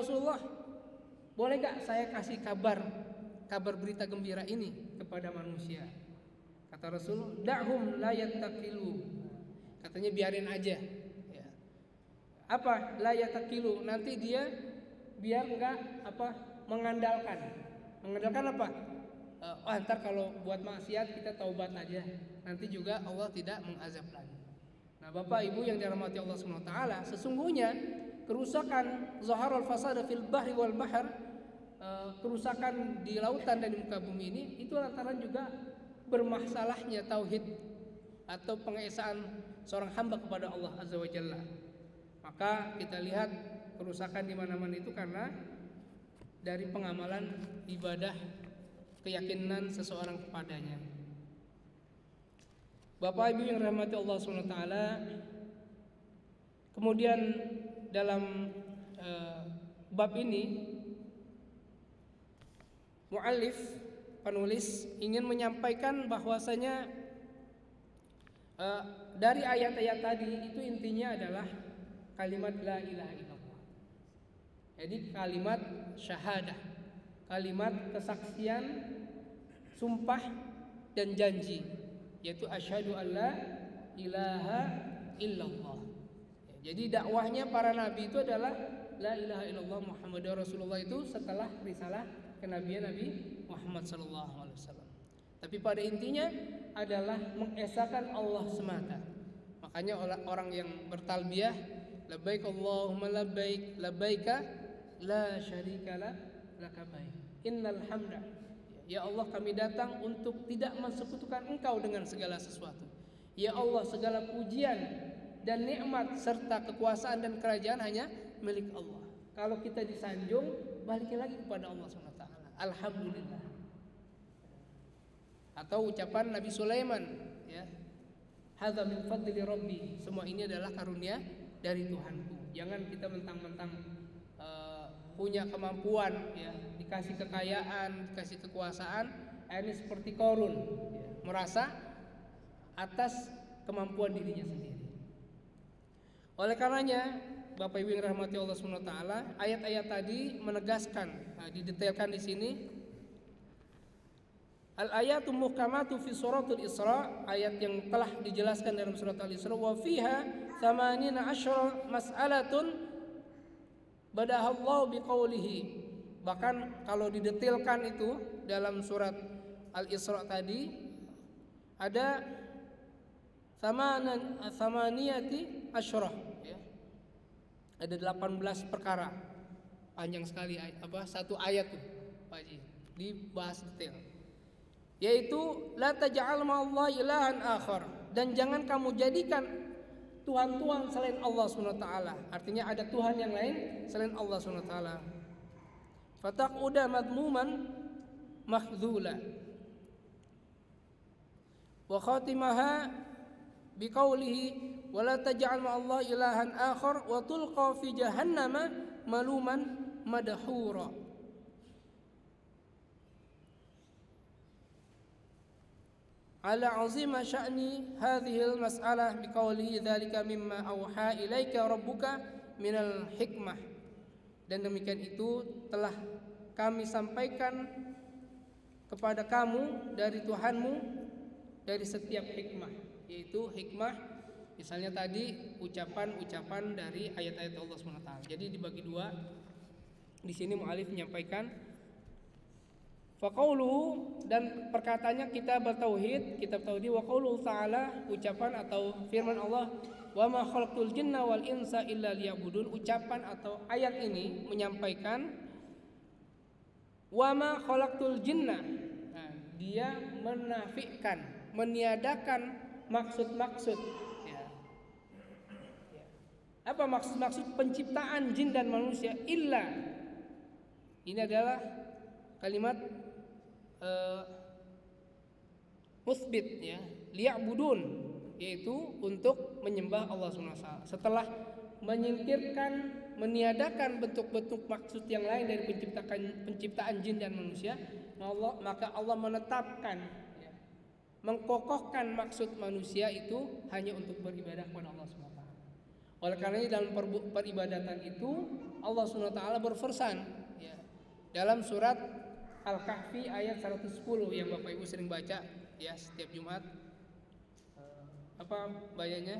Rasulullah, boleh gak saya kasih kabar berita gembira ini kepada manusia? Kata Rasul, da'hum la yattakilu. Katanya biarin aja. Ya. Apa la yattakilu? Nanti dia biar enggak mengandalkan. Mengandalkan apa? Ntar kalau buat maksiat kita taubat aja. Nanti juga Allah tidak mengazab lagi. Nah, Bapak Ibu yang dirahmati Allah Subhanahu wa taala, sesungguhnya kerusakan zaharul fasada fil bahri wal bahr, kerusakan di lautan dan di muka bumi ini itu lantaran juga bermasalahnya tauhid atau pengesaan seorang hamba kepada Allah Azza wa Jalla. Maka kita lihat kerusakan di mana-mana itu karena dari pengamalan ibadah, keyakinan seseorang kepadanya. Bapak Ibu yang dirahmati Allah Subhanahu wa taala, kemudian dalam bab ini muallif penulis ingin menyampaikan bahwasanya dari ayat-ayat tadi itu intinya adalah kalimat la ilaha illallah. Jadi kalimat syahadah, kalimat kesaksian, sumpah dan janji, yaitu asyhadu alla ilaha illallah. Jadi dakwahnya para nabi itu adalah la ilaha illallah Muhammadur Rasulullah itu setelah risalah kenabian Nabi Muhammad sallallahu alaihi wasallam. Tapi pada intinya adalah mengesahkan Allah semata. Makanya orang yang bertalbiyah labbaik Allahumma labbaik labbaika la syarika laka baik innal hamda, ya Allah kami datang untuk tidak mensekutukan Engkau dengan segala sesuatu. Ya Allah, segala pujian dan nikmat serta kekuasaan dan kerajaan hanya milik Allah. Kalau kita disanjung, balikin lagi kepada Allah SWT. Alhamdulillah. Atau ucapan Nabi Sulaiman, ya, hadza min fadli rabbi, semua ini adalah karunia dari Tuhanku. Jangan kita mentang-mentang punya kemampuan, ya, dikasih kekayaan, dikasih kekuasaan, ini seperti Qarun, ya, merasa atas kemampuan dirinya sendiri. Oleh karenanya, Bapak Ibu yang rahmati Allah Subhanahu wa taala, ayat-ayat tadi menegaskan, didetailkan di sini. Al-ayatu muhkamatu fi suratul Isra, ayat yang telah dijelaskan dalam surat Al-Isra, wa fiha 18 mas'alatun badahallahu biqaulihi. Bahkan kalau didetailkan itu dalam surat Al-Isra tadi ada samaniyati asyrah, ya. Ada 18 perkara. Panjang sekali satu ayat tuh, Pak Haji, dibahas detail. Yaitu la taj'al ma'allahi ilahan akhar, dan jangan kamu jadikan tuhan-tuhan selain Allah Subhanahu wa taala. Artinya ada tuhan yang lain selain Allah Subhanahu wa taala. Fataquda madmuman mahdzula. Wa khatimaha biqaulihi wala taj'al ma'allahi ilahan akhar wa tulqa fi jahannama maluman madhura. Ala 'azima sya'ni hadhihi al-mas'alah biqaulihi dzalika mimma auha ilaika rabbuka minal hikmah. Dan demikian itu telah kami sampaikan kepada kamu dari Tuhanmu dari setiap hikmah, yaitu hikmah misalnya tadi ucapan-ucapan dari ayat-ayat Allah SWT. Jadi dibagi dua. Di sini mu'alif menyampaikan faqauluhu, dan perkataannya kitab tauhid, kitab tauhid, wa qauluhu ta'ala, ucapan atau firman Allah, wa ma khalaqtul jinna wal insa illa liya'budun. Ucapan atau ayat ini menyampaikan wa ma khalaqtul jinna. Nah, dia menafikan, meniadakan maksud-maksud, ya. Apa maksud-maksud penciptaan jin dan manusia? Illa, ini adalah kalimat musbit, ya, liya'budun, yaitu untuk menyembah Allah SWT. Setelah menyingkirkan, meniadakan bentuk-bentuk maksud yang lain dari penciptaan jin dan manusia, maka Allah menetapkan, ya, mengkokohkan maksud manusia itu hanya untuk beribadah kepada Allah SWT. Oleh karena itu dalam peribadatan itu Allah SWT berfirman ya, dalam surat Al-Kahfi ayat 110 yang Bapak Ibu sering baca ya setiap Jumat. Apa bacanya?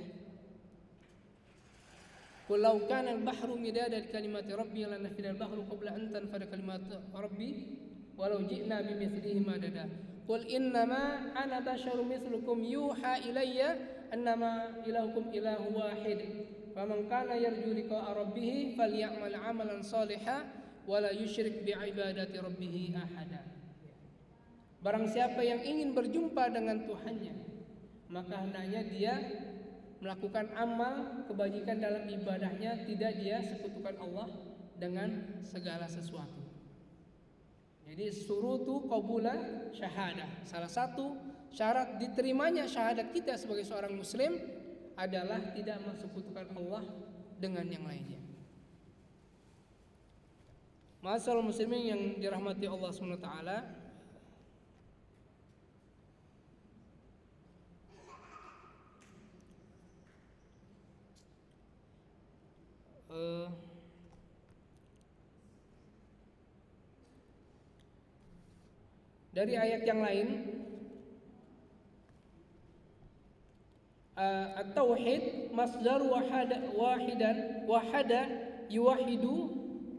Qul law kana al-bahru midadan li kalimati rabbi lanafida al-bahru qabla an tanfada kalimatu rabbi walau ji'na bimithlihi madada. Qul innama ana basharun mithlukum yuha ilayya annama ilahukum ilahu wahid. Faman kana yarju liqa'a rabbih falyamal 'amalan shalihan wa la yusyrik bi'ibadati rabbih ahada. Barang siapa yang ingin berjumpa dengan Tuhannya, maka hendaknya dia melakukan amal kebajikan dalam ibadahnya, tidak dia sekutukan Allah dengan segala sesuatu. Jadi surutu qabula syahadah. Salah satu syarat diterimanya syahadat kita sebagai seorang muslim adalah tidak mensekutukan Allah dengan yang lainnya. Ma'asyiral muslimin yang dirahmati Allah SWT, dari ayat yang lain, at-tauhid masdar wahada yuwahidu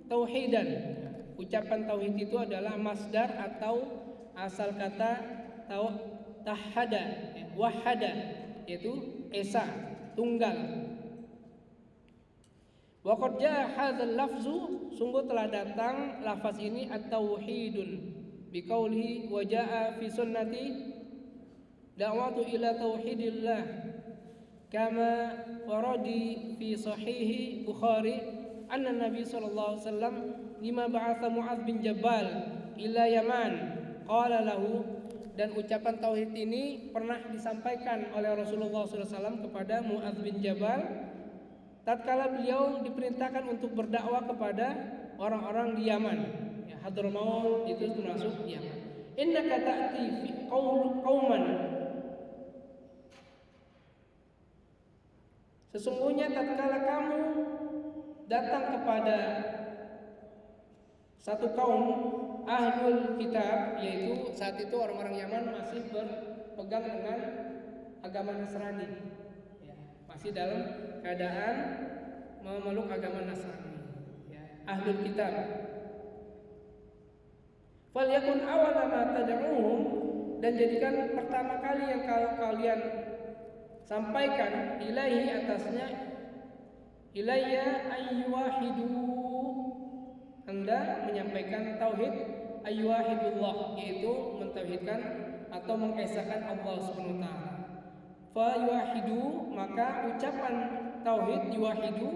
tauhidan. Ucapan tauhid itu adalah masdar atau asal kata tahada, wahada, yaitu esa, tunggal. Wa qad jaa hadzal lafzu, sungguh telah datang lafaz ini at-tauhidun biqaulihi wa jaa fi sunnati da'watu ila tauhidillah kama waradi fi sahihi Bukhari anna Nabi sallallahu alaihi wasallam lima ba'atha Mu'adz bin Jabal ila Yaman qala lahu, dan ucapan tauhid ini pernah disampaikan oleh Rasulullah SAW kepada Mu'adz bin Jabal tatkala beliau diperintahkan untuk berdakwah kepada orang-orang di Yaman. Ya, Hadramaut itu termasuk Yaman. Innaka ta'ti fi qauman, sesungguhnya tatkala kamu datang kepada satu kaum ahlul kitab, yaitu saat itu orang-orang Yaman masih berpegang dengan agama Nasrani, ya, masih dalam keadaan memeluk agama Nasrani, ya, ahlul kitab. Falyakun awwala ma tad'uhum, dan jadikan pertama kali yang kalian sampaikan ilaihi atasnya, ilayya ayyuwahidu, Anda menyampaikan tauhid ayyuwahidullah, yaitu mentauhidkan atau mengesahkan Allah Subhanahu wa taala. Fa yuwahidu, maka ucapan tauhid yuwahidu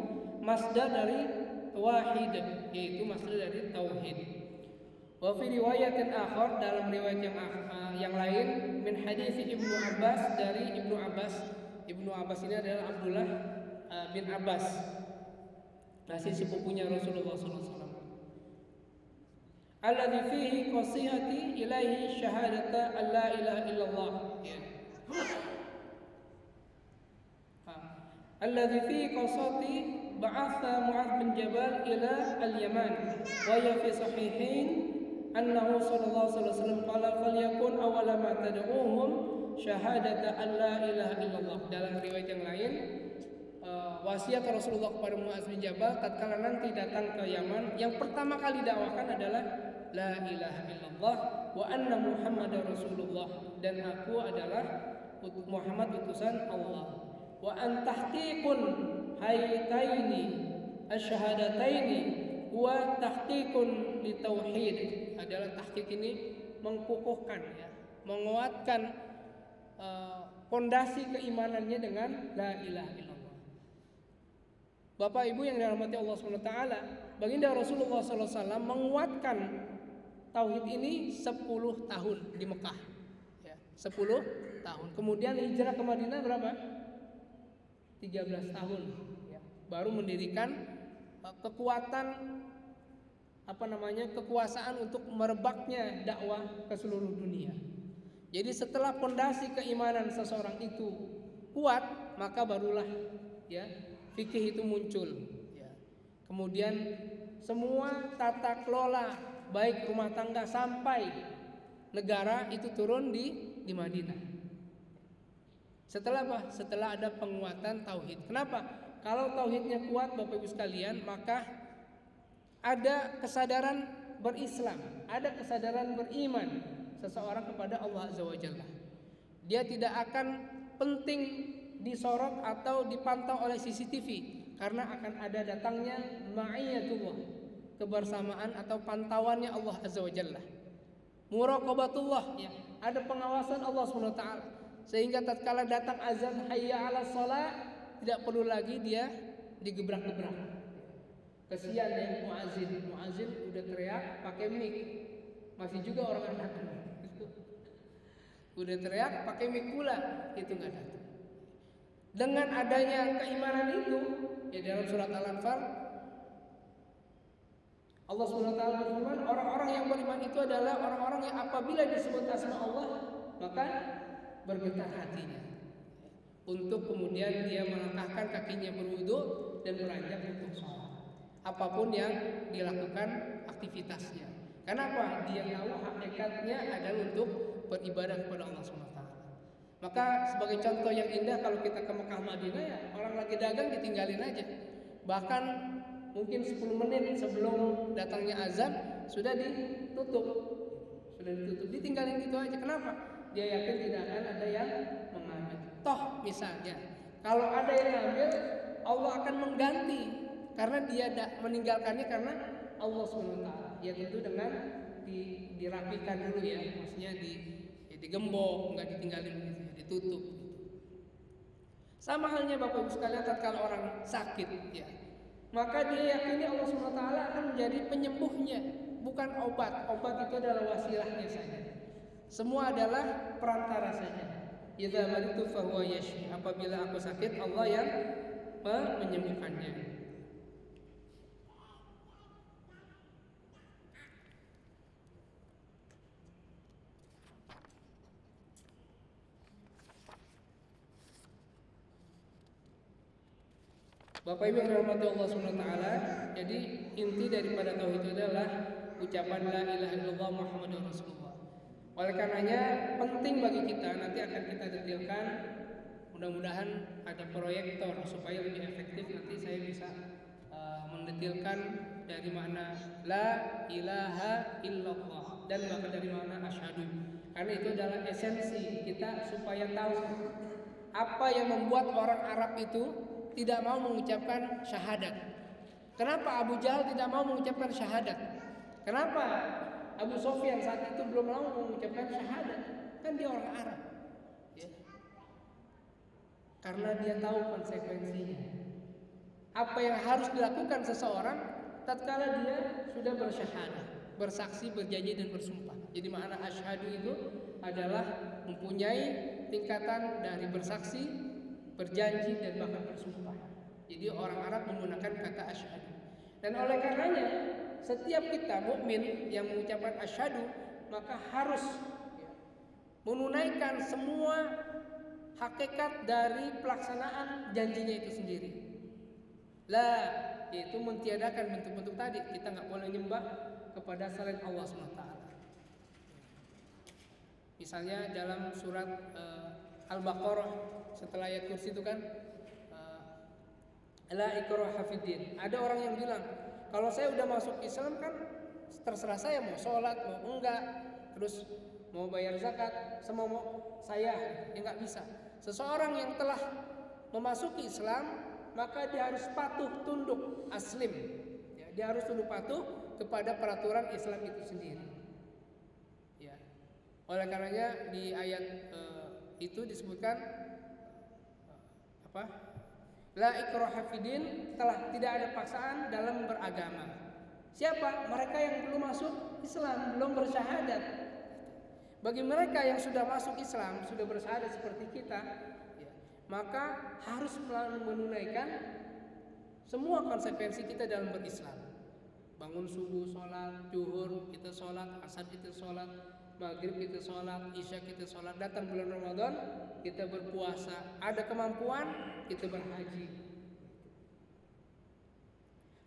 masdar dari wahid, yaitu masdar dari tauhid. Wa fi riwayatin akhar, dalam riwayat yang lain, min hadis Ibnu Abbas, dari Ibnu Abbas. Ibnu Abbas ini adalah Abdullah bin Abbas, masih sepupunya Rasulullah SAW. Alladzi fihi qasihati ilaihi syahadata alla ilaha illallah. Alladzi fihi qasati ba'atha Mu'adz bin Jabal ila al-Yaman wa ya fi sahihain annahu sallallahu alaihi wasallam qala falyakun awwala ma tad'uhum syahadata alla ilaha illallah. Dalam riwayat yang lain, wasiat Rasulullah kepada Mu'adz bin Jabal tatkala nanti datang ke Yaman, yang pertama kali dakwakan adalah la ilaha illallah wa anna Muhammadar Rasulullah, dan aku adalah Muhammad utusan Allah. Wa an tahqiqun hayataini asyhadataini wa tahqiqun li tauhid, adalah tahqiq ini mengkukuhkan, ya, menguatkan pondasi keimanannya dengan la ilaha illallah. Bapak Ibu yang dirahmati Allah SWT, baginda Rasulullah SAW menguatkan tauhid ini 10 tahun di Mekah, ya, 10 tahun. Kemudian hijrah ke Madinah berapa? 13 tahun, ya, baru mendirikan kekuatan kekuasaan untuk merebaknya dakwah ke seluruh dunia. Jadi setelah pondasi keimanan seseorang itu kuat, maka barulah, ya, fikih itu muncul. Ya. Kemudian semua tata kelola baik rumah tangga sampai negara itu turun di Madinah. Setelah apa? Setelah ada penguatan tauhid. Kenapa? Kalau tauhidnya kuat Bapak Ibu sekalian, maka ada kesadaran berislam, ada kesadaran beriman seseorang kepada Allah Azza wa Jalla. Dia tidak akan penting disorot atau dipantau oleh CCTV, karena akan ada datangnya ma'iyatullah, kebersamaan atau pantauannya Allah Azza wa Jalla. Muraqabatullah, ya, ada pengawasan Allah SWT, sehingga tatkala datang azan hayya 'alas shalah, tidak perlu lagi dia digebrak-gebrak. Kesian ya muazin udah teriak pakai mic, masih juga orang yang datang. Udah teriak pakai mic pula, itu nggak datang. Dengan adanya keimanan itu, ya dalam surat Al-Anfal Allah SWT berfirman, orang-orang yang beriman itu adalah orang-orang yang apabila disebut asma Allah maka bergetar hatinya, untuk kemudian dia melangkahkan kakinya berwudu dan beranjak untuk sholat, apapun yang dilakukan aktivitasnya. Kenapa? Dia tahu hakikatnya adalah untuk beribadah kepada Allah SWT. Maka sebagai contoh yang indah, kalau kita ke Mekah Madinah, ya orang lagi dagang ditinggalin aja. Bahkan mungkin 10 menit sebelum datangnya azan sudah ditutup, ditinggalin gitu aja. Kenapa? Dia yakin tidak akan ada yang mengambil. Toh misalnya kalau ada yang mengambil, Allah akan mengganti, karena dia meninggalkannya karena Allah SWT. Ya tentu dengan dirapikan dulu ya, maksudnya digembok, nggak ditinggalin begitu, ditutup. Sama halnya Bapak Ibu sekalian, tatkala orang sakit, ya, maka dia yakini Allah SWT akan menjadi penyembuhnya, bukan obat. Obat itu adalah wasilahnya saja. Semua adalah perantara saja. Idza maritu fahuwa yashfi. Apabila aku sakit, Allah yang menyembuhkannya. Bapak Ibu yang dirahmati Allah SWT, jadi inti daripada tauhid itu adalah ucapan la ilaha illallah Muhammadur Rasulullah. Oleh karenanya penting bagi kita, nanti akan kita detailkan, mudah-mudahan ada proyektor supaya lebih efektif. Nanti saya bisa mendetailkan dari mana la ilaha illallah dan bahkan dari mana asyhadu, karena itu adalah esensi kita supaya tahu apa yang membuat orang Arab itu tidak mau mengucapkan syahadat. Kenapa Abu Jahal tidak mau mengucapkan syahadat? Kenapa Abu Sofyan saat itu belum mau mengucapkan syahadat? Kan dia orang Arab, ya. Karena dia tahu konsekuensinya. Apa yang harus dilakukan seseorang tatkala dia sudah bersyahadat, bersaksi, berjanji dan bersumpah. Jadi makna asyhadu itu adalah mempunyai tingkatan dari bersaksi, berjanji dan bahkan bersumpah. Jadi orang Arab menggunakan kata asyhadu. Dan oleh karenanya setiap kita mukmin yang mengucapkan asyhadu maka harus menunaikan semua hakikat dari pelaksanaan janjinya itu sendiri. La, yaitu mentiadakan bentuk-bentuk tadi. Kita nggak boleh nyembah kepada selain Allah SWT. Misalnya dalam surat Al-Baqarah setelah ayat kursi itu kan la ikraha fiddin. Ada orang yang bilang, kalau saya udah masuk Islam kan terserah saya mau sholat mau enggak, terus mau bayar zakat semua mau saya, ya nggak bisa. Seseorang yang telah memasuki Islam maka dia harus patuh tunduk aslim, ya, dia harus tunduk patuh kepada peraturan Islam itu sendiri, ya. Oleh karenanya di ayat itu disebutkan apa? La ikraha fiddin, telah tidak ada paksaan dalam beragama. Siapa? Mereka yang belum masuk Islam, belum bersyahadat. Bagi mereka yang sudah masuk Islam, sudah bersyahadat seperti kita, ya, maka harus menunaikan semua konsekuensi kita dalam berislam. Bangun subuh sholat, zuhur kita sholat, asar kita sholat, maghrib kita sholat, isya kita sholat, datang bulan Ramadan kita berpuasa, ada kemampuan kita berhaji.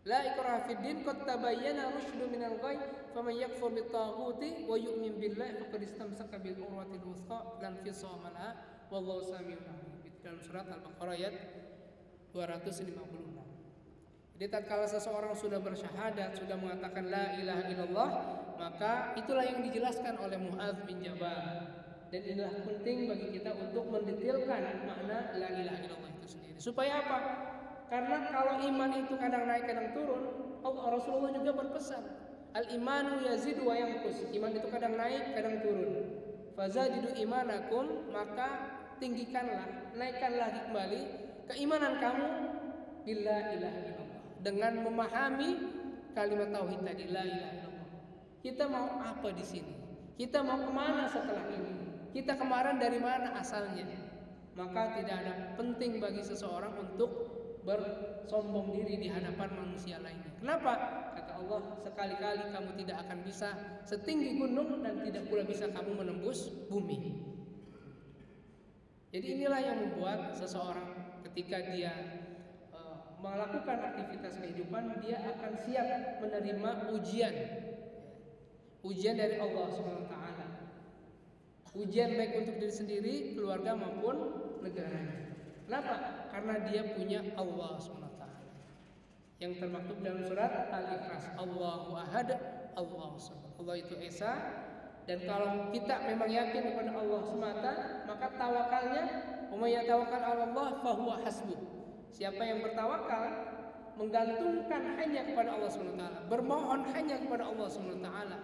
La ikraha fid din qad tabayyana rusydu minal ghayy faman yakfur bit-taghuti wa yu'min billahi faqad istamsaka bil urwatil wuthqa lan fisama laha wallahu samiun alim. Dalam surat Al-Baqarah ayat 256. Jadi tatkala seseorang sudah bersyahadat, sudah mengatakan la ilaha illallah, maka itulah yang dijelaskan oleh Mu'adz bin Jabal. Dan inilah penting bagi kita untuk mendetailkan makna la ilaha illallah itu sendiri. Supaya apa? Karena kalau iman itu kadang naik kadang turun, Rasulullah juga berpesan, al-imanu yazidu wa yanqus. Iman itu kadang naik kadang turun. Fazadidu imanakum, maka tinggikanlah, naikkanlah kembali keimanan kamu bila ilaha illallah, dengan memahami kalimat tauhid tadi la ilaha illallah. Kita mau apa di sini? Kita mau kemana setelah ini? Kita kemarin dari mana asalnya? Maka tidak ada penting bagi seseorang untuk bersombong diri di hadapan manusia lainnya. Kenapa? Kata Allah, sekali-kali kamu tidak akan bisa setinggi gunung dan tidak pula bisa kamu menembus bumi. Jadi inilah yang membuat seseorang ketika dia melakukan aktivitas kehidupan, dia akan siap menerima ujian dari Allah SWT. Ujian baik untuk diri sendiri, keluarga maupun negaranya. Kenapa? Karena dia punya Allah SWT yang termaktub dalam surat Al-Ikhlas. Allahu Ahad, Allahu Samad. Allah itu Esa. Dan kalau kita memang yakin kepada Allah semata, maka tawakalnya, wa may yatawakkal 'ala Allah fahuwa hasbuh. Siapa yang bertawakal, menggantungkan hanya kepada Allah Subhanahu wa taala, bermohon hanya kepada Allah Subhanahu wa taala,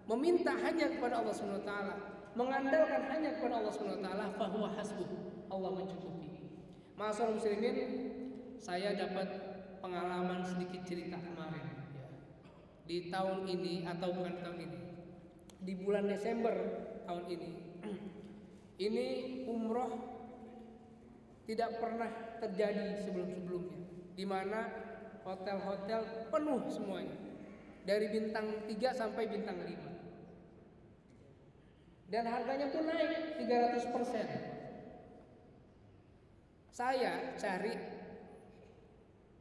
meminta hanya kepada Allah Subhanahu wa taala, mengandalkan hanya kepada Allah Subhanahu wa taala, fahuwa hasbuh. Allah mencukupi. Ma'asyiral muslimin, saya dapat pengalaman sedikit cerita kemarin ya. Di tahun ini atau bukan tahun ini, di bulan Desember tahun ini, ini umroh tidak pernah terjadi sebelum-sebelumnya, di mana hotel-hotel penuh semuanya, dari bintang 3 sampai bintang 5, dan harganya pun naik 300%. Saya cari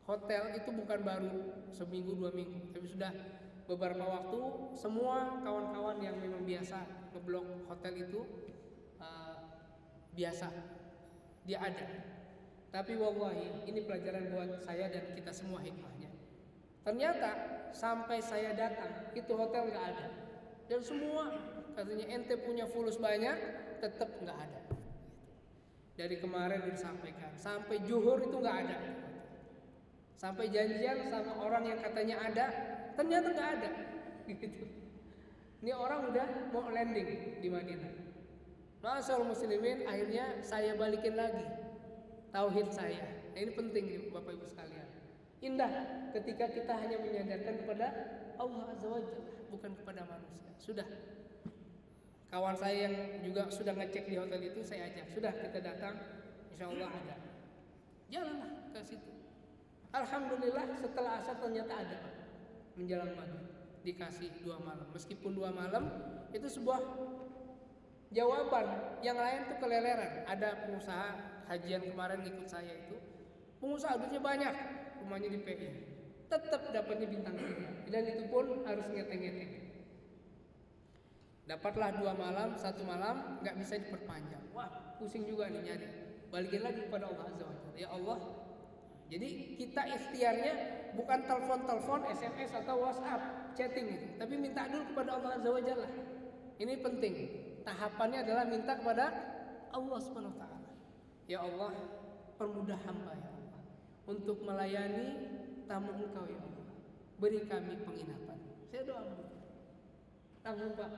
hotel itu bukan baru seminggu 2 minggu, tapi sudah beberapa waktu. Semua kawan-kawan yang memang biasa ngeblok hotel itu biasa, dia ada. Tapi wallahi ini pelajaran buat saya dan kita semua hikmahnya. Ternyata sampai saya datang itu hotel nggak ada, dan semua katanya ente punya fulus banyak, tetap nggak ada. Dari kemarin disampaikan sampai zuhur itu nggak ada. Sampai janjian sama orang yang katanya ada, ternyata nggak ada. Gitu. Ini orang udah mau landing di Madinah. Ma'asyiral muslimin, akhirnya saya balikin lagi tauhid saya. Nah, ini penting nih Bapak Ibu sekalian. Indah ketika kita hanya menyandarkan kepada Allah Azza wa Jalla, bukan kepada manusia. Sudah. Kawan saya yang juga sudah ngecek di hotel itu saya ajak, sudah kita datang, insya Allah ada. Jalanlah ke situ. Alhamdulillah setelah asar ternyata ada menjelang maghrib, dikasih 2 malam. Meskipun 2 malam itu sebuah jawaban, yang lain tuh keleleran. Ada pengusaha hajian kemarin ikut saya itu, pengusaha duitnya banyak, rumahnya di PI, tetap dapatnya bintang 3, dan itu pun harus ngeteng-ngeteng. Dapatlah 2 malam, 1 malam nggak bisa diperpanjang. Wah, pusing juga nih nyari. Balikin lagi kepada Allah Azza wa Jalla. Ya Allah. Jadi kita ikhtiarnya bukan telepon-telepon, SMS atau WhatsApp, chatting itu, tapi minta dulu kepada Allah Azza wa Jalla. Ini penting. Tahapannya adalah minta kepada Allah Subhanahu wa taala. Ya Allah, permudah hamba ya Allah untuk melayani tamu Engkau ya Allah. Beri kami penginapan. Saya doa langsung Pak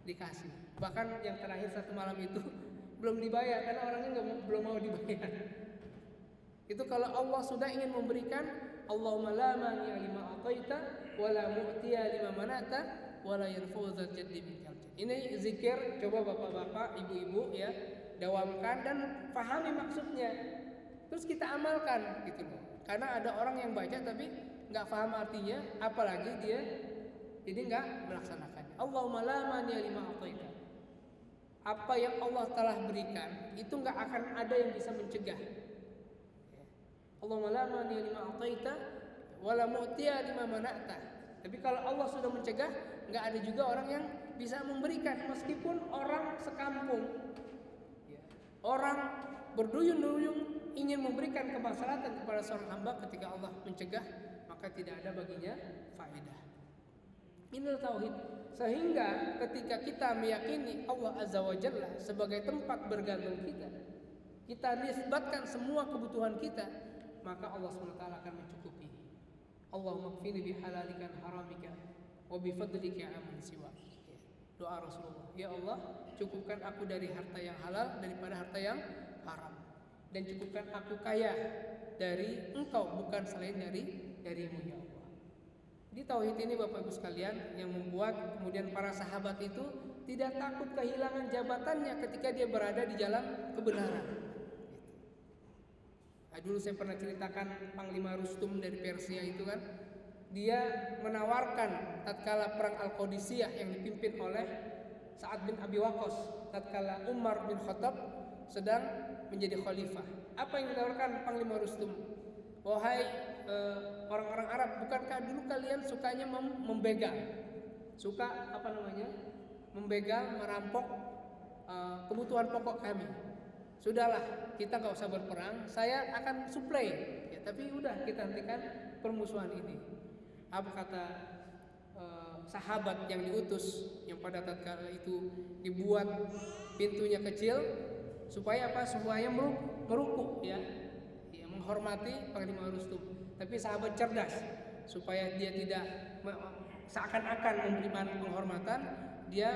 dikasih. Bahkan yang terakhir 1 malam itu belum dibayar karena orangnya belum mau dibayar. Itu kalau Allah sudah ingin memberikan, Allahumma la mani'a lima ataita wa la mu'tiya lima manata wa la yanfa'u dzal jaddi minkal jadd. Ini zikir, coba bapak-bapak, ibu-ibu ya, dawamkan dan pahami maksudnya. Terus kita amalkan gitu loh. Karena ada orang yang baca tapi enggak paham artinya, apalagi dia jadi enggak melaksanakannya. Allahumma la mani'a lima ataita. Apa yang Allah telah berikan itu enggak akan ada yang bisa mencegah. Allahumma la mani'a lima ataita wala mu'tiya lima mana'ta. Tapi kalau Allah sudah mencegah, nggak ada juga orang yang bisa memberikan, meskipun orang sekampung, orang berduyun-duyun ingin memberikan kemaslahatan kepada seorang hamba, ketika Allah mencegah, maka tidak ada baginya faedah. Inilah tauhid. Sehingga ketika kita meyakini Allah Azza wa Jalla sebagai tempat bergantung kita, kita nisbatkan semua kebutuhan kita, maka Allah SWT akan mencukupi. Allahumma kfini bihalalika haramika wa bifadlika amman siwa. Doa Rasulullah, ya Allah, cukupkan aku dari harta yang halal daripada harta yang haram, dan cukupkan aku kaya dari Engkau, bukan selain darimu ya Allah. Di tauhid ini Bapak Ibu sekalian yang membuat kemudian para sahabat itu tidak takut kehilangan jabatannya ketika dia berada di jalan kebenaran. Nah, dulu saya pernah ceritakan Panglima Rustum dari Persia itu kan, dia menawarkan tatkala perang Al-Qadisiyah yang dipimpin oleh Sa'ad bin Abi Waqqas, tatkala Umar bin Khattab sedang menjadi khalifah. Apa yang ditawarkan Panglima Rustum? Wahai orang-orang Arab, bukankah dulu kalian sukanya membegal? Suka membegal, merampok kebutuhan pokok kami. Sudahlah, kita nggak usah berperang, saya akan suplai. Ya, tapi udah kita hentikan permusuhan ini. Apa kata sahabat yang diutus, yang pada tatkala itu dibuat pintunya kecil supaya apa? Semuanya merukuk ya, menghormati Panglima Rustum. Tapi sahabat cerdas, supaya dia tidak seakan-akan memberikan penghormatan, dia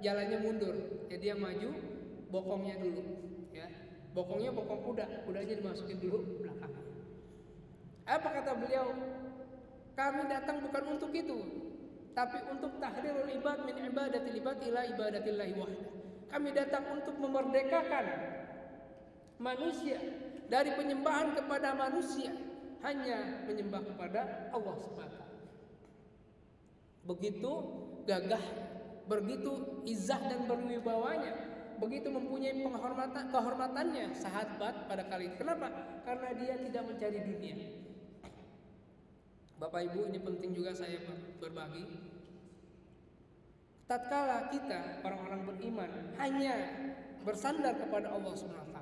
jalannya mundur. Ya, dia maju, bokongnya dulu. Ya, bokongnya bokong kudanya dimasukin dulu belakang. Apa kata beliau? Kami datang bukan untuk itu, tapi untuk tahrirul ibad min ibadatil ibad ila ibadatillahi wahda. Kami datang untuk memerdekakan manusia dari penyembahan kepada manusia, hanya menyembah kepada Allah SWT. Begitu gagah, begitu izah dan berwibawanya, begitu mempunyai kehormatannya sahabat pada kali itu. Kenapa? Karena dia tidak mencari dunia. Bapak Ibu, ini penting juga saya berbagi. Tatkala kita orang-orang beriman hanya bersandar kepada Allah SWT,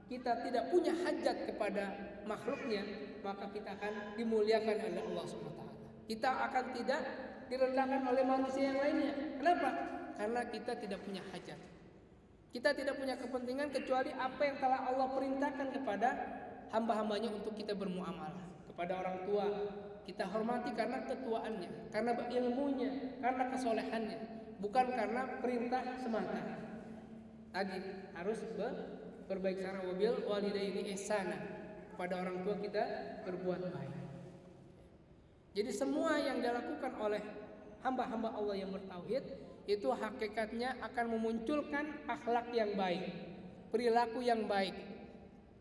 kita tidak punya hajat kepada makhluknya, maka kita akan dimuliakan oleh Allah SWT. Kita akan tidak direndahkan oleh manusia yang lainnya. Kenapa? Karena kita tidak punya hajat. Kita tidak punya kepentingan kecuali apa yang telah Allah perintahkan kepada hamba-hambanya untuk kita bermuamalah. Kepada orang tua kita hormati karena ketuaannya, karena ilmunya, karena kesolehannya, bukan karena perintah semata. Lagi harus berbaik cara, wabil walidaini ihsana, kepada orang tua kita berbuat baik. Jadi semua yang dilakukan oleh hamba-hamba Allah yang bertauhid itu hakikatnya akan memunculkan akhlak yang baik, perilaku yang baik.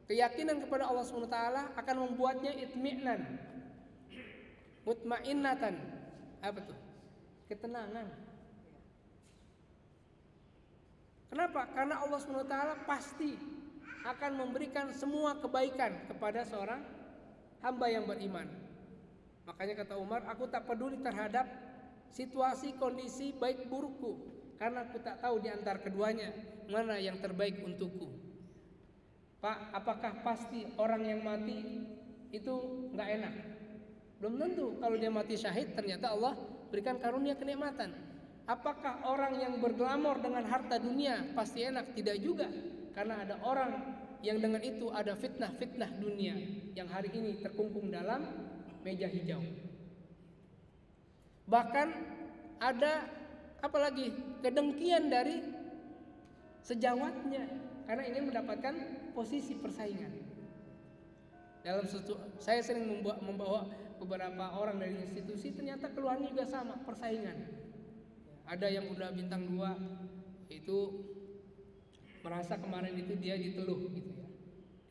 Keyakinan kepada Allah SWT akan membuatnya itmi'nan, mutmainnatan. Apa tuh? Ketenangan. Kenapa? Karena Allah SWT pasti akan memberikan semua kebaikan kepada seorang hamba yang beriman. Makanya kata Umar, aku tak peduli terhadap situasi kondisi baik burukku, karena aku tak tahu di antara keduanya mana yang terbaik untukku. Pak, apakah pasti orang yang mati itu nggak enak? Belum tentu. Kalau dia mati syahid, ternyata Allah berikan karunia kenikmatan. Apakah orang yang berglamor dengan harta dunia pasti enak? Tidak juga. Karena ada orang yang dengan itu ada fitnah-fitnah dunia yang hari ini terkungkung dalam meja hijau. Bahkan ada apalagi kedengkian dari sejawatnya karena ingin mendapatkan posisi persaingan. Saya sering membawa beberapa orang dari institusi, ternyata keluhannya juga sama, persaingan. Ada yang udah bintang 2 itu merasa kemarin itu dia diteluh gitu ya.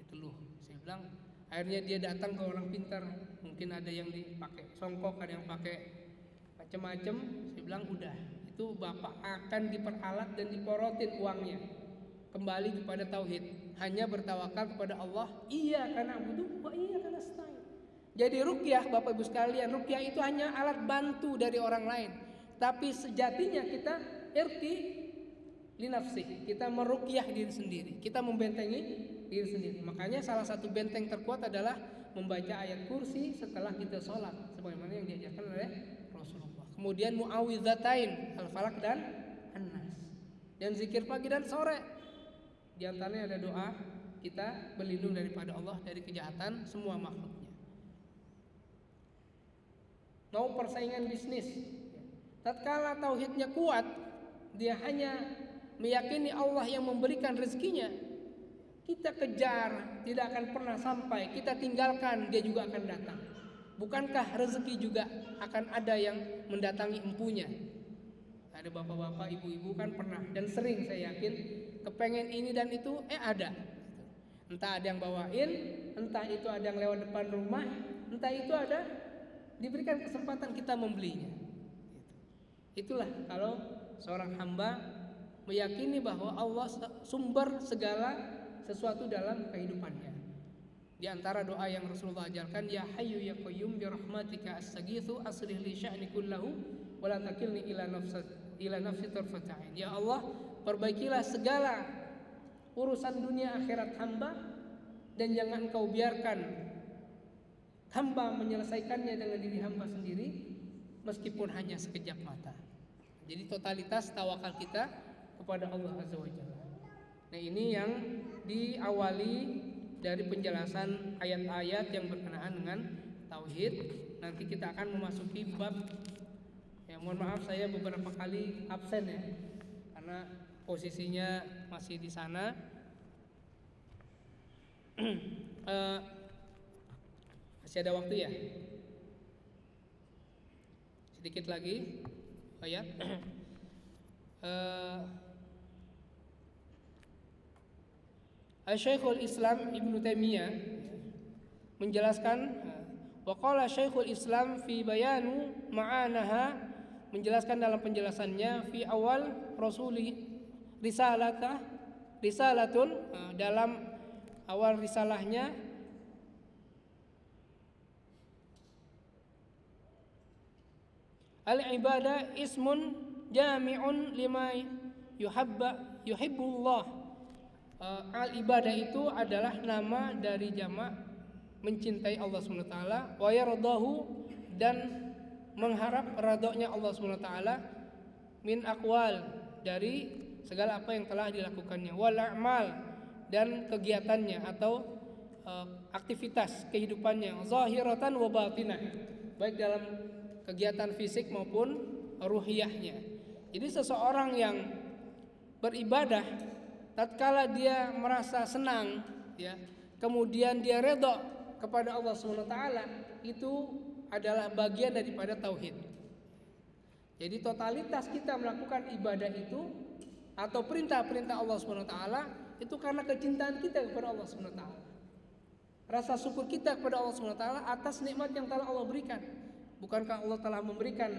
Diteluh. Saya bilang akhirnya dia datang ke orang pintar, mungkin ada yang dipakai songkok, ada yang pakai macam-macam. Saya bilang udah, itu Bapak akan diperalat dan diporotin uangnya. Kembali kepada tauhid, hanya bertawakal kepada Allah. Iya karena butuh, iya karena nasta'in. Jadi ruqyah Bapak Ibu sekalian, ruqyah itu hanya alat bantu dari orang lain. Tapi sejatinya kita irti li nafsi, kita meruqyah diri sendiri, kita membentengi diri sendiri. Makanya salah satu benteng terkuat adalah membaca ayat kursi setelah kita sholat, sebagaimana yang diajarkan oleh Rasulullah. Kemudian muawwidzatain, al-falaq dan an-nas. Dan zikir pagi dan sore. Di antaranya ada doa kita berlindung daripada Allah dari kejahatan semua makhluknya. Mau persaingan bisnis, tatkala tauhidnya kuat, dia hanya meyakini Allah yang memberikan rezekinya, kita kejar tidak akan pernah sampai, kita tinggalkan dia juga akan datang. Bukankah rezeki juga akan ada yang mendatangi empunya? Ada bapak-bapak, ibu-ibu kan pernah dan sering saya yakin kepengen ini dan itu ada. Entah ada yang bawain, entah itu ada yang lewat depan rumah, entah itu ada diberikan kesempatan kita membelinya. Itulah kalau seorang hamba meyakini bahwa Allah sumber segala sesuatu dalam kehidupannya. Di antara doa yang Rasulullah ajarkan, ya hayyu ya qayyum bi rahmatika astaghitsu aslih li sya'ni kullahu wa la takilni ila nafsi tarfata ain. Ya Allah, perbaikilah segala urusan dunia akhirat hamba dan jangan Engkau biarkan hamba menyelesaikannya dengan diri hamba sendiri meskipun hanya sekejap mata. Jadi totalitas tawakal kita kepada Allah Azza wa Jalla. Nah, ini yang diawali dari penjelasan ayat-ayat yang berkenaan dengan tauhid. Nanti kita akan memasuki bab. Ya, mohon maaf saya beberapa kali absen ya, karena posisinya masih di sana. Masih ada waktu ya? Sedikit lagi ayat. Syekhul Islam Ibnu Taimiyah menjelaskan, wa qala Syekhul Islam fi bayanu ma'anaha, menjelaskan dalam penjelasannya fi awal rasuli risalatun, dalam awal risalahnya, al-ibadah ismun jami'un lima yuhibbullah. Al-ibadah itu adalah nama dari jamak mencintai Allah SWT, wa yardahu, dan mengharap radhonya Allah SWT, min aqwal, dari segala apa yang telah dilakukannya, wal a'mal, dan kegiatannya atau aktivitas kehidupannya, zahiratan wa batinah, baik dalam kegiatan fisik maupun ruhiyahnya. Jadi seseorang yang beribadah tatkala dia merasa senang, ya, kemudian dia redha kepada Allah SWT, itu adalah bagian daripada tauhid. Jadi totalitas kita melakukan ibadah itu atau perintah-perintah Allah SWT itu karena kecintaan kita kepada Allah SWT. Rasa syukur kita kepada Allah SWT atas nikmat yang telah Allah berikan. Bukankah Allah telah memberikan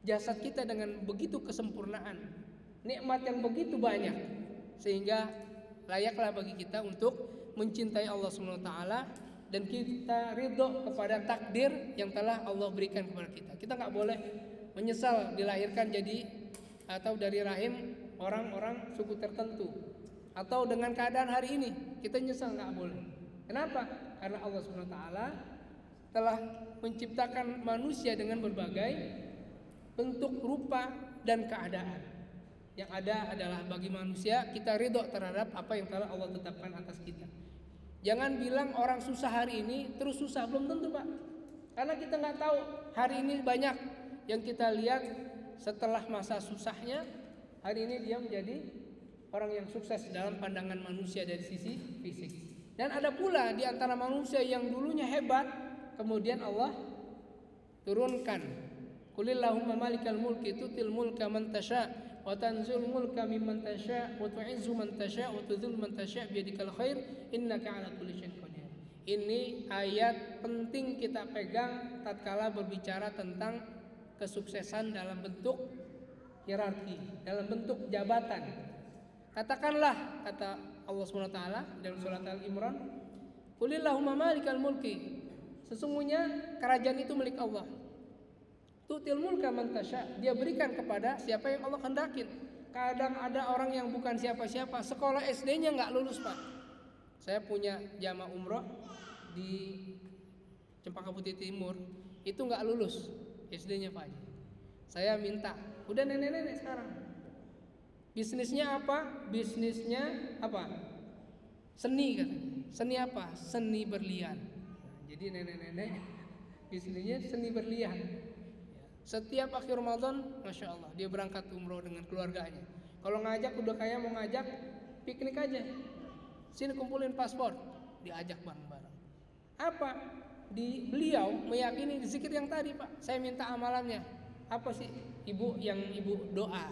jasad kita dengan begitu kesempurnaan, nikmat yang begitu banyak, sehingga layaklah bagi kita untuk mencintai Allah SWT dan kita ridho kepada takdir yang telah Allah berikan kepada kita. Kita nggak boleh menyesal dilahirkan jadi atau dari rahim orang-orang suku tertentu, atau dengan keadaan hari ini kita nyesal, nggak boleh. Kenapa? Karena Allah SWT telah menciptakan manusia dengan berbagai bentuk, rupa, dan keadaan. Yang ada adalah bagi manusia kita ridho terhadap apa yang telah Allah tetapkan atas kita. Jangan bilang orang susah hari ini terus susah, belum tentu Pak. Karena kita nggak tahu hari ini banyak yang kita lihat setelah masa susahnya, hari ini dia menjadi orang yang sukses dalam pandangan manusia dari sisi fisik. Dan ada pula di antara manusia yang dulunya hebat, kemudian Allah turunkan, qulillahumma malikal mulki tutil mulka man tasha wa tanzul mulka mimman tasha wa tu'izzu man tasha wa tudhillu man tasha biyadikal khair innaka 'ala kulli syai'in qadir. Ini ayat penting kita pegang tatkala berbicara tentang kesuksesan dalam bentuk hierarki, dalam bentuk jabatan. Katakanlah, kata Allah SWT dalam surat Al-Imran, qulillahumma malikal mulki, Sesungguhnya kerajaan itu milik Allah. Tu'til mulka man tasya, dia berikan kepada siapa yang Allah hendakin. Kadang ada orang yang bukan siapa-siapa, sekolah SD-nya nggak lulus, Pak. Saya punya jamaah umroh di Cempaka Putih Timur, itu nggak lulus SD-nya, Pak. Saya minta, udah nenek-nenek sekarang. Bisnisnya apa? Bisnisnya apa? Seni katanya. Seni apa? Seni berlian. Jadi nenek-nenek bisnisnya seni berlian. Setiap akhir Ramadan, Masya Allah, dia berangkat umroh dengan keluarganya. Kalau ngajak, udah kayak mau ngajak piknik aja. Sini kumpulin paspor, diajak bareng-bareng. Apa? Beliau meyakini zikir yang tadi, Pak. Saya minta amalannya. Apa sih? Ibu doa.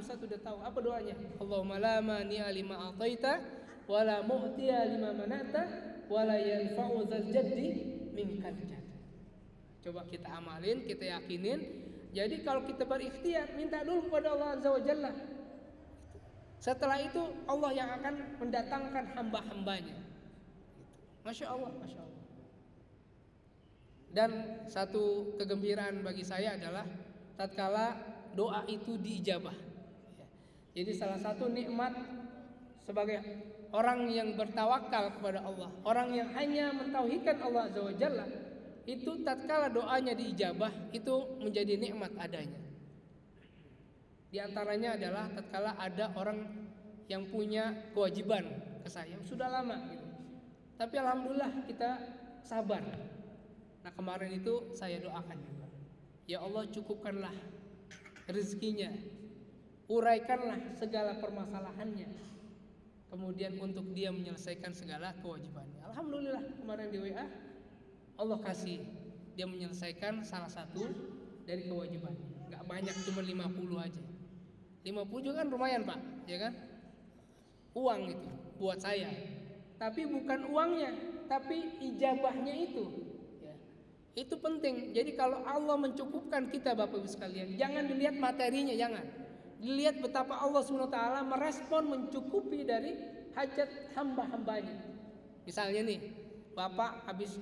Ustaz udah tahu. Apa doanya? Allahumma la mani'a lima ataita wa la mu'tiya lima mana'ta wa la yanfa'u dzal jaddi minkal jadd. Coba kita amalin, kita yakinin. Jadi kalau kita berikhtiar, minta dulu kepada Allah Azza wa Jalla. Setelah itu Allah yang akan mendatangkan hamba-hambanya. Masya Allah, Masya Allah. Dan satu kegembiraan bagi saya adalah tatkala doa itu diijabah. Jadi salah satu nikmat sebagai orang yang bertawakal kepada Allah, orang yang hanya mentauhidkan Allah Azza wa Jalla, itu tatkala doanya diijabah, itu menjadi nikmat adanya. Di antaranya adalah tatkala ada orang yang punya kewajiban ke saya sudah lama gitu. Tapi alhamdulillah kita sabar. Nah, kemarin itu saya doakan juga. Ya Allah, cukupkanlah rezekinya. Uraikanlah segala permasalahannya. Kemudian untuk dia menyelesaikan segala kewajibannya. Alhamdulillah kemarin di WA Allah kasih dia menyelesaikan salah satu dari kewajibannya. Gak banyak, cuma 50 aja. 50 juga kan lumayan, Pak, ya kan? Uang itu buat saya. Tapi bukan uangnya, tapi ijabahnya itu. Ya. Itu penting. Jadi kalau Allah mencukupkan kita, Bapak Ibu sekalian, jangan dilihat materinya, jangan. Dilihat betapa Allah SWT merespon mencukupi dari hajat hamba-hambanya. Misalnya nih, Bapak habis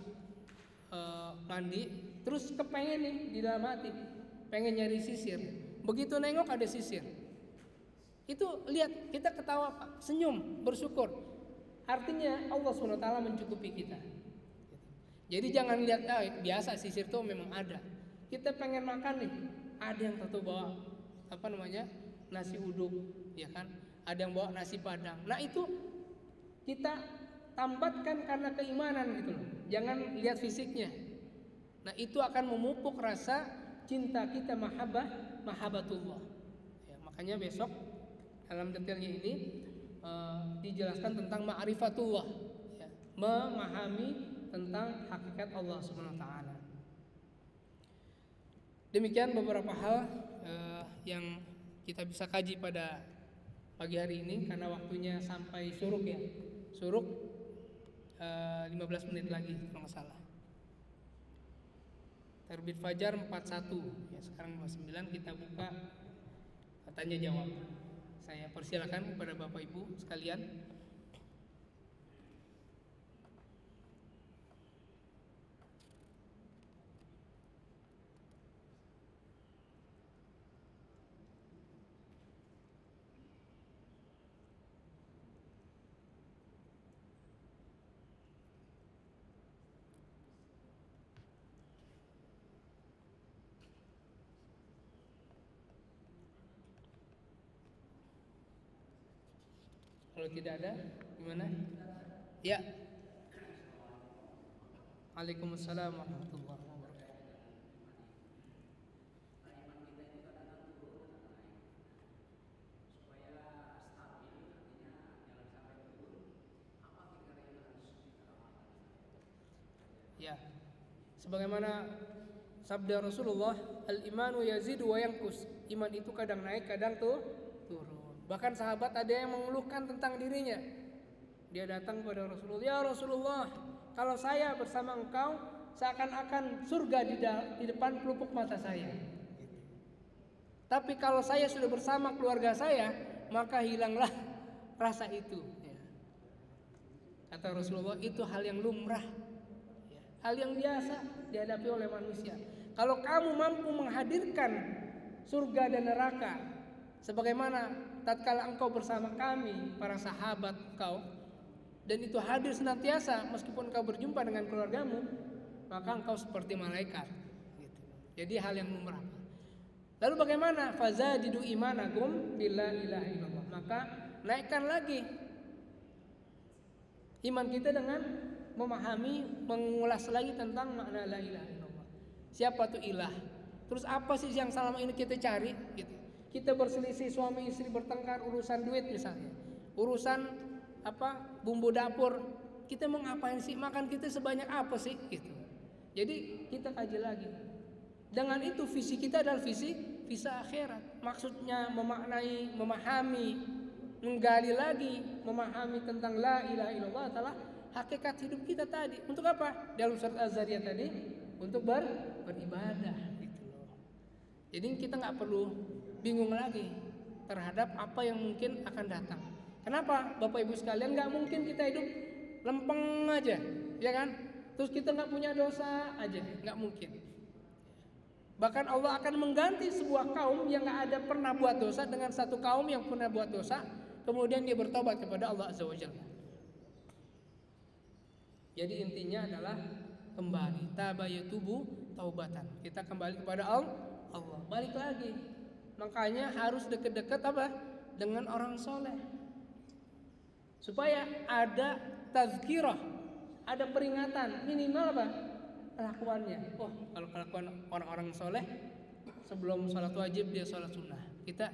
mandi, terus kepengen nih di dalam hati, pengen nyari sisir. Begitu nengok ada sisir, itu lihat, kita ketawa, Pak, senyum, bersyukur. Artinya Allah SWT mencukupi kita. Jadi jangan lihat biasa sisir tuh memang ada. Kita pengen makan nih, ada yang satu bawa nasi uduk, ya kan? Ada yang bawa nasi padang. Nah itu kita tambatkan karena keimanan gitu loh. Jangan lihat fisiknya. Nah itu akan memupuk rasa cinta kita, mahabbatullah. Ya, makanya besok dalam detailnya ini dijelaskan tentang ma'rifatullah, ya, memahami tentang hakikat Allah Subhanahu wa taala. Demikian beberapa hal yang kita bisa kaji pada pagi hari ini, karena waktunya sampai syuruk ya. Syuruk 15 menit lagi kalau nggak salah. Terbit fajar 41 ya, sekarang 29. Kita buka tanya jawab. Saya persilakan kepada Bapak Ibu sekalian. Kalau tidak ada, gimana? Ya. Waalaikumsalam warahmatullahi wabarakatuh. Ya. Sebagaimana sabda Rasulullah, al-imanu yazidu wa yanqus. Iman itu kadang naik, kadang turun. Bahkan sahabat ada yang mengeluhkan tentang dirinya. Dia datang kepada Rasulullah, "Ya Rasulullah, kalau saya bersama engkau seakan-akan surga di depan pelupuk mata saya. Tapi kalau saya sudah bersama keluarga saya, maka hilanglah rasa itu." Kata Rasulullah, itu hal yang lumrah. hal yang biasa dihadapi oleh manusia. Kalau kamu mampu menghadirkan surga dan neraka sebagaimana tatkala engkau bersama kami para sahabat engkau, dan itu hadir senantiasa meskipun engkau berjumpa dengan keluargamu, maka engkau seperti malaikat gitu. Jadi hal yang lumrah. Lalu bagaimana? Fazadidu imanakum bila ilaha illallah. Maka naikkan lagi iman kita dengan memahami, mengulas lagi tentang makna la ilaha illallah. Siapa tuh ilah? Terus apa sih yang selama ini kita cari gitu. Kita berselisih, suami istri bertengkar urusan duit misalnya, urusan bumbu dapur, kita mau ngapain sih, makan kita sebanyak apa sih gitu. Jadi kita kaji lagi. Dengan itu visi kita adalah visi akhirat. Maksudnya memaknai, memahami, menggali lagi, memahami tentang la ilaha illallah adalah hakikat hidup kita tadi. Untuk apa? Dalam surat Az-Zariyat tadi untuk beribadah gitu loh. Jadi kita nggak perlu bingung lagi terhadap apa yang mungkin akan datang. Kenapa? Bapak Ibu sekalian, nggak mungkin kita hidup lempeng aja, ya kan? Terus kita nggak punya dosa aja, nggak mungkin. Bahkan Allah akan mengganti sebuah kaum yang nggak ada pernah buat dosa dengan satu kaum yang pernah buat dosa, kemudian dia bertobat kepada Allah Azza wa Jalla. Jadi intinya adalah kembali, tabayatubu taubatan. Kita kembali kepada Allah, balik lagi. Makanya harus deket-deket dengan orang soleh, supaya ada tazkirah, ada peringatan minimal kelakuannya. Oh, kalau kelakuan orang-orang soleh sebelum sholat wajib dia sholat sunnah. Kita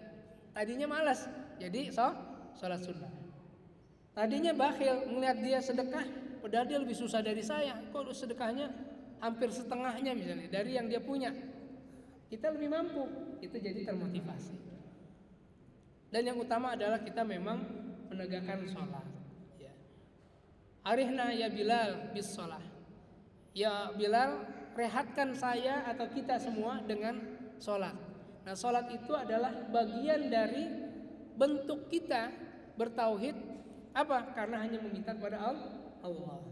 tadinya malas, jadi sholat sunnah. Tadinya bakhil, melihat dia sedekah, padahal dia lebih susah dari saya. Kok sedekahnya hampir setengahnya misalnya dari yang dia punya. Kita lebih mampu, itu jadi termotivasi. Dan yang utama adalah kita memang menegakkan sholat. Ya. Arihna ya Bilal bis sholat. Ya Bilal, rehatkan saya atau kita semua dengan sholat. Nah, sholat itu adalah bagian dari bentuk kita bertauhid. Apa? Karena hanya meminta kepada Allah.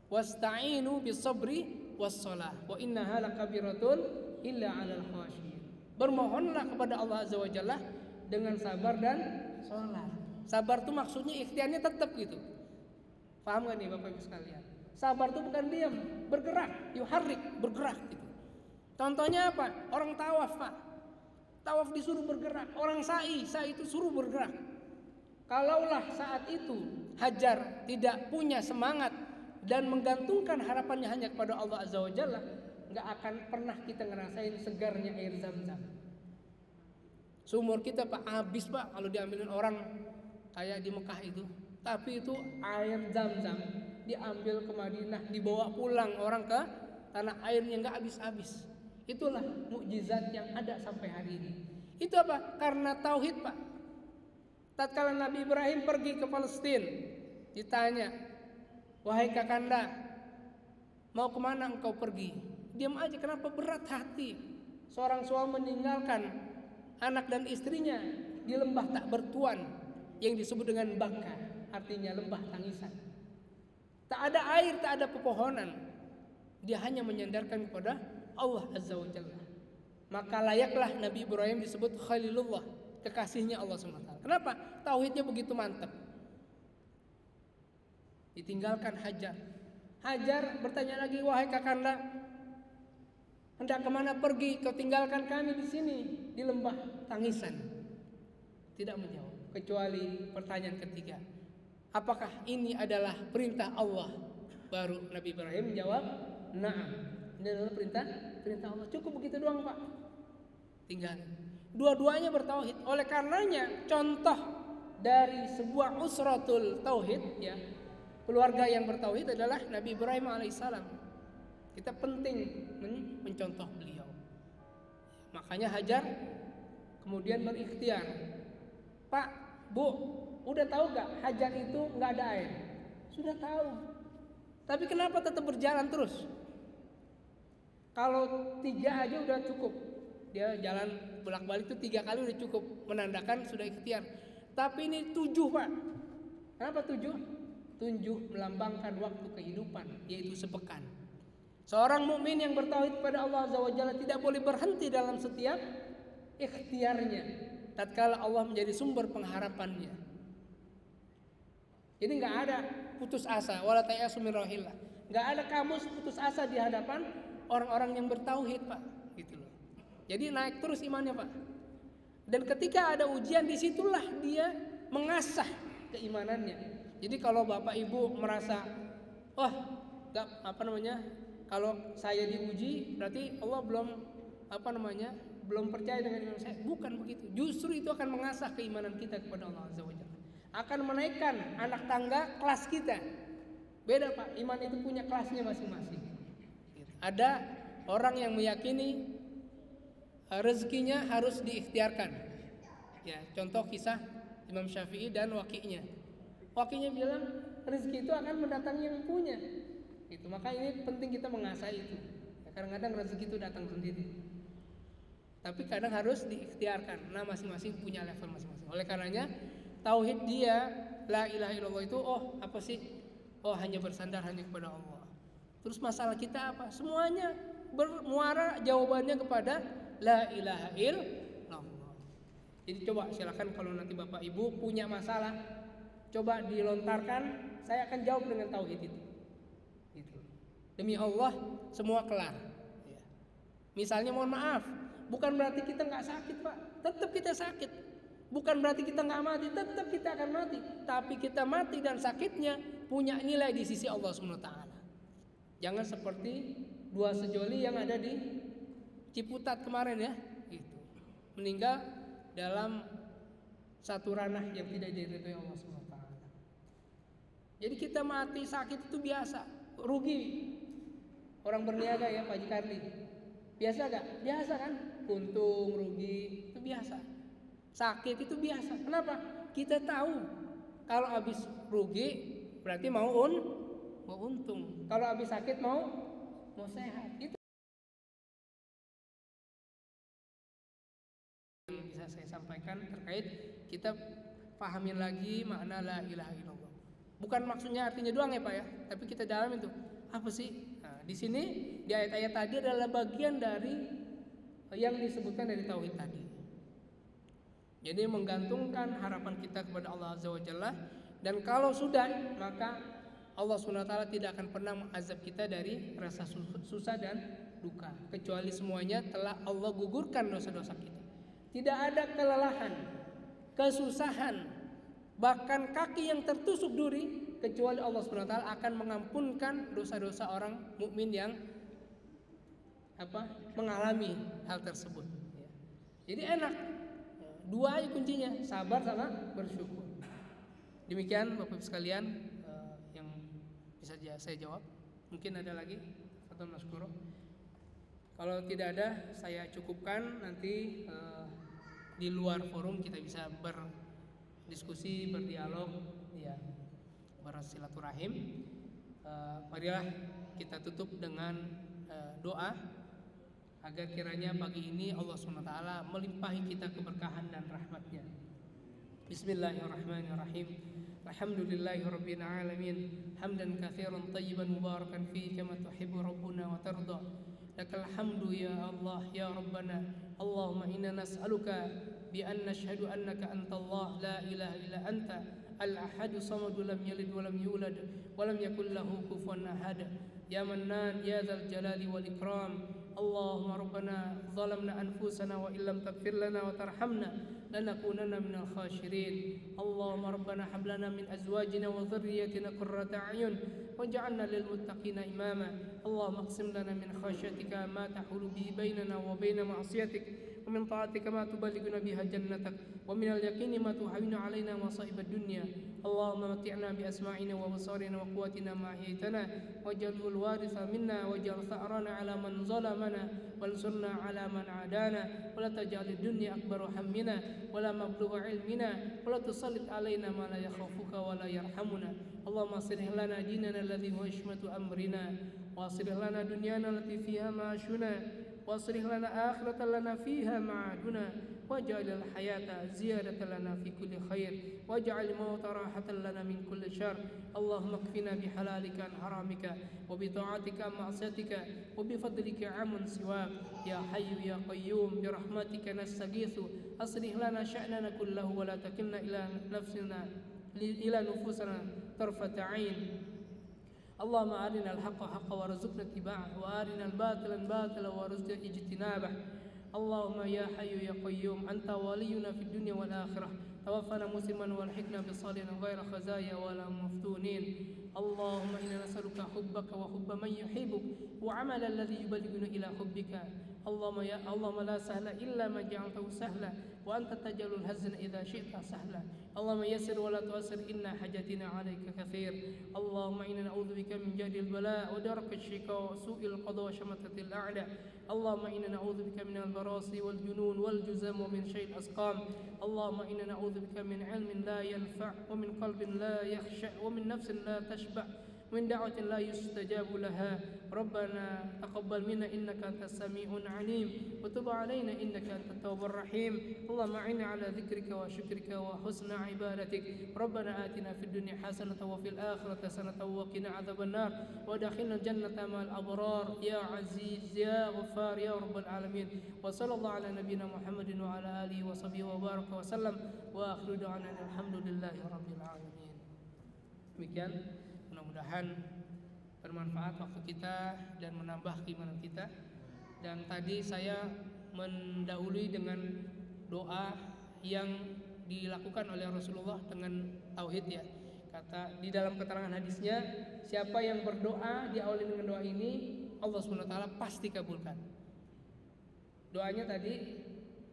Wasta'inu bis sabri was sholat. Wa innaha lakabiratun illa 'alal khashiyin. Bermohonlah kepada Allah Azza wa Jalla dengan sabar dan sholat. Sabar itu maksudnya ikhtiarnya tetap gitu. Paham gak nih Bapak Ibu sekalian? Sabar itu bukan diam, bergerak, yuharrik, bergerak gitu. Contohnya apa? Orang tawaf, Pak. Tawaf disuruh bergerak, orang sa'i itu suruh bergerak. Kalaulah saat itu Hajar tidak punya semangat dan menggantungkan harapannya hanya kepada Allah Azza wa Jalla, nggak akan pernah kita ngerasain segarnya air Zam-Zam. Sumur kita Pak habis Pak kalau diambilin orang kayak di Mekah itu. Tapi itu air Zam-Zam diambil ke Madinah, dibawa pulang orang ke tanah airnya nggak habis-habis. Itulah mukjizat yang ada sampai hari ini. Itu apa? Karena tauhid Pak. Tatkala Nabi Ibrahim pergi ke Palestina, ditanya, wahai kakanda, mau kemana engkau pergi? Diam aja, kenapa berat hati? Seorang suami meninggalkan anak dan istrinya di lembah tak bertuan yang disebut dengan Baka, artinya lembah tangisan. Tak ada air, tak ada pepohonan. Dia hanya menyandarkan kepada Allah Azza wa Jalla. Maka layaklah Nabi Ibrahim disebut Khalilullah, kekasihnya Allah SWT. Kenapa? Tauhidnya begitu mantap. Ditinggalkan Hajar. Hajar bertanya lagi, wahai kakanda, hendak kemana pergi? Kau tinggalkan kami di sini di lembah tangisan. Tidak menjawab, kecuali pertanyaan ketiga. Apakah ini adalah perintah Allah? Baru Nabi Ibrahim menjawab, na'am. Ini adalah perintah Allah. Cukup begitu doang Pak. Tinggal. Dua-duanya bertauhid. Oleh karenanya contoh dari sebuah usratul tauhid, ya, keluarga yang bertauhid adalah Nabi Ibrahim alaihissalam. Kita penting mencontoh beliau. Makanya Hajar kemudian berikhtiar. Pak, Bu, udah tahu gak Hajar itu gak ada air? Sudah tahu. Tapi kenapa tetap berjalan terus? Kalau 3 aja udah cukup. Dia jalan bolak-balik itu 3 kali udah cukup, menandakan sudah ikhtiar. Tapi ini 7 Pak. Kenapa 7? 7 melambangkan waktu kehidupan, yaitu sepekan. Seorang mukmin yang bertauhid kepada Allah Azza wa Jalla tidak boleh berhenti dalam setiap ikhtiarnya tatkala Allah menjadi sumber pengharapannya. Jadi nggak ada putus asa, wala tayasu min rauhillah. Nggak ada kamus putus asa di hadapan orang-orang yang bertauhid, Pak. Gitu loh. Jadi naik terus imannya, Pak. Dan ketika ada ujian, disitulah dia mengasah keimanannya. Jadi kalau Bapak Ibu merasa, kalau saya diuji berarti Allah belum percaya dengan iman saya. Bukan begitu. Justru itu akan mengasah keimanan kita kepada Allah Azza wa Jalla. Akan menaikkan anak tangga kelas kita. Beda, Pak. Iman itu punya kelasnya masing-masing. Ada orang yang meyakini rezekinya harus diikhtiarkan. Ya, contoh kisah Imam Syafi'i dan wakinya. Wakinya bilang rezeki itu akan mendatangi yang punya. Itu maka ini penting kita mengasah itu. Ya, kadang-kadang rezeki itu datang sendiri. Tapi kadang harus diikhtiarkan. Nah, masing-masing punya level masing-masing. Oleh karenanya tauhid dia la ilaha illallah itu hanya bersandar hanya kepada Allah. Terus masalah kita apa? Semuanya bermuara jawabannya kepada la ilaha illallah. Jadi coba silakan kalau nanti Bapak Ibu punya masalah, coba dilontarkan, saya akan jawab dengan tauhid itu. Gitu. Demi Allah semua kelar. Ya. Misalnya mohon maaf, bukan berarti kita nggak sakit, Pak. Tetap kita sakit. Bukan berarti kita nggak mati, tetap kita akan mati. Tapi kita mati dan sakitnya punya nilai di sisi Allah SWT. Jangan seperti dua sejoli yang ada di Ciputat kemarin ya, gitu. Meninggal dalam satu ranah yang tidak diridhoi Allah SWT. Jadi kita mati sakit itu biasa, rugi. Orang berniaga ya Pak Jikarli, biasa gak? Biasa kan? Untung, rugi, itu biasa. Sakit itu biasa. Kenapa? Kita tahu kalau habis rugi berarti mau untung. Kalau habis sakit mau sehat. Itu yang bisa saya sampaikan terkait kita pahamin lagi makna la ilaha illallah. Bukan maksudnya artinya doang ya Pak ya, tapi kita dalamin tuh apa sih? Nah, di sini di ayat-ayat tadi adalah bagian dari yang disebutkan dari tauhid tadi. Jadi menggantungkan harapan kita kepada Allah Azza wa Jalla, dan kalau sudah maka Allah SWT tidak akan pernah mengazab kita dari rasa susah dan duka, kecuali semuanya telah Allah gugurkan dosa-dosa kita. Tidak ada kelelahan, kesusahan, bahkan kaki yang tertusuk duri, kecuali Allah SWT akan mengampunkan dosa-dosa orang mukmin yang mengalami hal tersebut. Jadi enak. Dua aja kuncinya, sabar sama bersyukur. Demikian Bapak Ibu sekalian yang bisa saya jawab. Mungkin ada lagi atau maskuro. Kalau tidak ada, saya cukupkan. Nanti di luar forum kita bisa berdiskusi, berdialog, ya, bersilaturahim. Marilah kita tutup dengan doa agar kiranya pagi ini Allah SWT melimpahi kita keberkahan dan rahmatnya. Bismillahirrahmanirrahim. Alhamdulillahirabbil alamin. Hamdan katsiran thayyiban mubarakan fihi kama tuhibbu rabbuna wa tarda. Lakal hamdu ya Allah ya Rabbana. Allahumma inna nas'aluka bi an nashhadu annaka antallah la ilaha illa anta al-ahadu samadu lam yalid wa lam yulad wa lam yakul lahu kufuwan ahad. Ya Mannan ya dzal jalali wal ikram. اللهم ربنا ظلمنا أنفسنا وإن لم تغفر لنا وترحمنا لنكونن من الخاسرين. اللهم ربنا هب لنا من أزواجنا وذرياتنا قرة أعين واجعلنا للمتقين إماما. اللهم اقسم لنا من خشيتك ما تحول به بيننا وبين معصيتك ومن طاعتك ما تبلغنا بها جنتك ومن اليقين ما تهون علينا مصائب الدنيا. اللهم متعنا بأسماعنا وبصارنا وقوتنا ما أحييتنا واجعله الوارث منا واجعل ثأرنا على من ظلمنا وانصرنا على من عادانا ولا تجعل الدنيا أكبر همنا ولا مبلغ علمنا ولا تسلط علينا ما لا يخافك ولا يرحمنا. اللهم اصلح لنا ديننا الذي هو عصمة أمرنا واصلح لنا دنيانا التي فيها معاشنا واصلح لنا آخرة لنا فيها معادنا واجعل الحياة زيادة لنا في كل خير واجعل الموت راحة لنا من كل شر اللهم اكفنا بحلالك عن حرامك وبطاعتك عن معصيتك وبفضلك عمن سواك يا حي يا قيوم برحمتك نستغيث أصلح لنا شأننا كله ولا تكلنا إلى نفوسنا طرفة عين اللهم أرنا الحق حقا وارزقنا اتباعه وأرنا الباطل باطلا وارزقنا اجتنابه اللهم يا حي يا قيوم أنت ولينا في الدنيا والآخرة توفنا مسلما والحقنا بالصالحين غير خزايا ولا مفتونين اللهم إنا نسألك حبك وحب من يحبك وعمل الذي يبلغنا إلى حبك اللهم لا سهل إلا ما جعلته سهلا وأنت تجعل الحزن إذا شئت سهلا اللهم يسر ولا تؤسر إن حاجتنا عليك كثير اللهم إنا نعوذ بك من جهد البلاء ودرك الشقاء وسوء القضاء وشماتة الأعداء اللهم إنا نعوذ بك من البراس والجنون والجزم ومن شيء الأسقام اللهم إنا نعوذ بك من علم لا ينفع ومن قلب لا يخشع ومن نفس لا تشبع من دعوة لا يستجاب لها ربنا تقبل منا إنك أنت السميع العليم وتب علينا إنك أنت التواب الرحيم اللهم أعنا على ذكرك وشكرك وحسن عبادتك ربنا آتنا في الدنيا حسنة وفي الآخرة حسنة وقنا عذاب النار وادخلنا الجنة مع الأبرار يا عزيز يا غفار يا رب العالمين وصلى الله على نبينا محمد وعلى آله وصحبه وبارك وسلم وآخر دعوانا الحمد لله رب العالمين. Demikian mudah-mudahan bermanfaat waktu kita dan menambah keimanan kita. Dan tadi saya mendahului dengan doa yang dilakukan oleh Rasulullah dengan tauhid ya. Kata di dalam keterangan hadisnya, siapa yang berdoa diawali dengan doa ini, Allah SWT pasti kabulkan. Doanya tadi,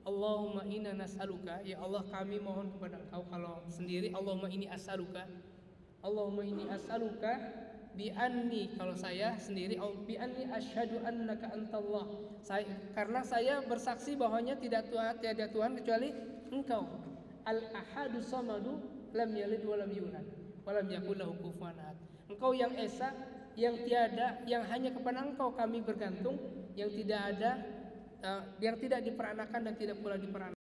Allahumma inna nas'aluka, ya Allah kami mohon kepada Engkau. Kalau sendiri Allahumma inni as'aluka, Allahumma inni as'aluka bi anni, kalau saya sendiri bi anni asyhadu annaka antallah, karena saya bersaksi bahwanya tiada Tuhan kecuali Engkau, al ahadu samadu lam yalid wa lam yulad wa lam yakul lahu kufuwan ahad. Engkau yang esa, yang tiada, yang hanya kepada Engkau kami bergantung, yang tidak ada, yang tidak diperanakan dan tidak pula diperanakan.